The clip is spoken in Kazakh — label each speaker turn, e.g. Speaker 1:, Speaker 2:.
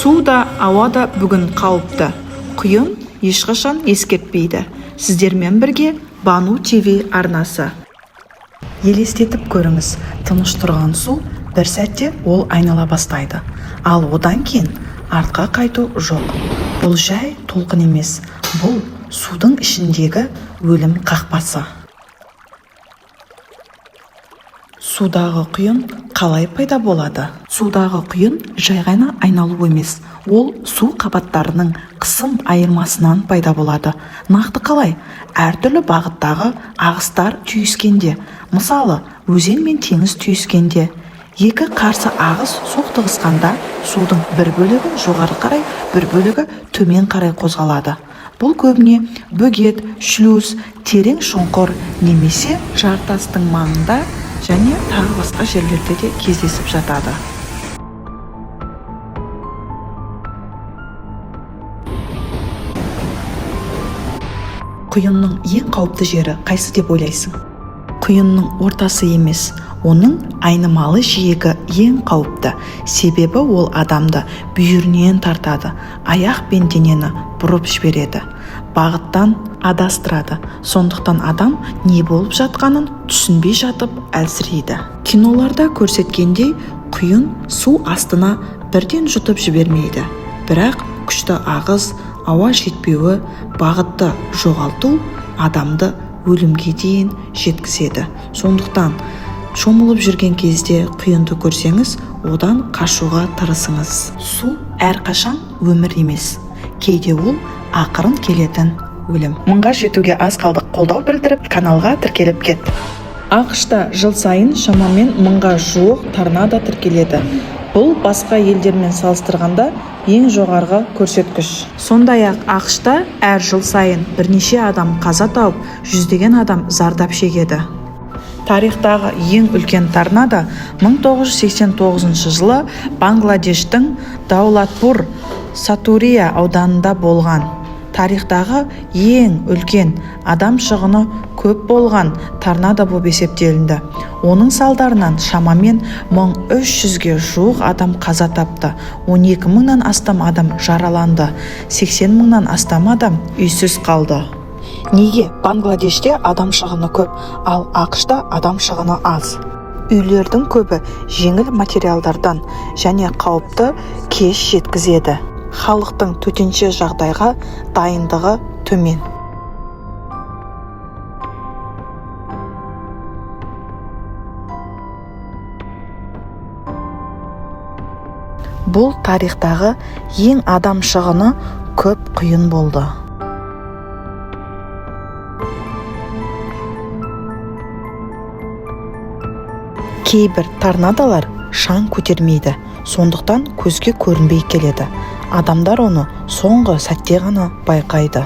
Speaker 1: Су да, ауа да бүгін қауіпті. Құйын ешқашан ескертпейді. Сіздермен бірге Бану ТВ арнасы. Елестетіп көріңіз, тыныш тұрған су бір сәтте ол айнала бастайды. Ал одан кейін артқа қайту жоқ. Бұл жай толқын емес, бұл судың ішіндегі өлім қақпасы. Судағы құйын қалай пайда болады? Судағы құйын жай ғана айналу емес, ол су қабаттарының қысым айырмасынан пайда болады. Нақты қалай? Әртүрлі бағыттағы ағыстар түйіскенде, мысалы, өзен мен теңіз түйіскенде, екі қарсы ағыс соқтығысқанда судың бір бөлігі жоғары қарай, бір бөлігі төмен қарай қозғалады. Бұл көбіне бөгет, шлюз, терең шұңқыр немесе жартастың маңында және тағы басқа жерлерде де кездесіп жатады. Құйынның ең қауіпті жері қайсы деп ойлайсың? Құйынның ортасы емес, оның айнымалы жиегі ең қауіпті. Себебі ол адамды бүйірінен тартады, аяқ пен денені бұрып жібереді, бағыттан адастырады. Сондықтан адам не болып жатқанын түсінбей жатып әлсірейді. Киноларда көрсеткендей, құйын су астына бірден жұтып жібермейді. Бірақ күшті ағыс, ауа жетпеуі, бағытты жоғалту адамды өлімге дейін жеткізеді. Сондықтан шомылып жүрген кезде құйынды көрсеңіз, одан қашуға тырысыңыз. Су әрқашан өмір емес, кейде ол ақырын келетін өлім. Мыңға жетуге аз қалдық. Қолдау білдіріп, каналға тіркеліп кет. ақш-та жыл сайын шамамен 1000-ға жуық торнадо тіркеледі. Бұл басқа елдермен салыстырғанда ең жоғарғы көрсеткіш. Сондай-ақ ақш-та әр жыл сайын бірнеше адам қаза тауып, жүздеген адам зардап шегеді. Тарихтағы ең үлкен торнадо 1989 жылы Бангладештің Даулатпур, Сатурия ауданында болған. Тарихтағы ең үлкен адам шығыны көп болған торнадо болып есептелінді. Оның салдарынан шамамен 1300-ге жуық адам қаза тапты, 12 мыңнан астам адам жараланды, 80 мыңнан астам адам үйсіз қалды. Неге Бангладеште адам шығыны көп, ал ақш-та адам шығыны аз? Үйлердің көбі жеңіл материалдардан және қауіпті кеш жеткізеді. Халықтың төтенше жағдайға дайындығы төмен. Бұл тарихтағы ең адам шығыны көп құйын болды. Кейбір торнадолар шаң көтермейді, сондықтан көзге көрінбей келеді. Адамдар оны соңғы сәтте ғана байқайды.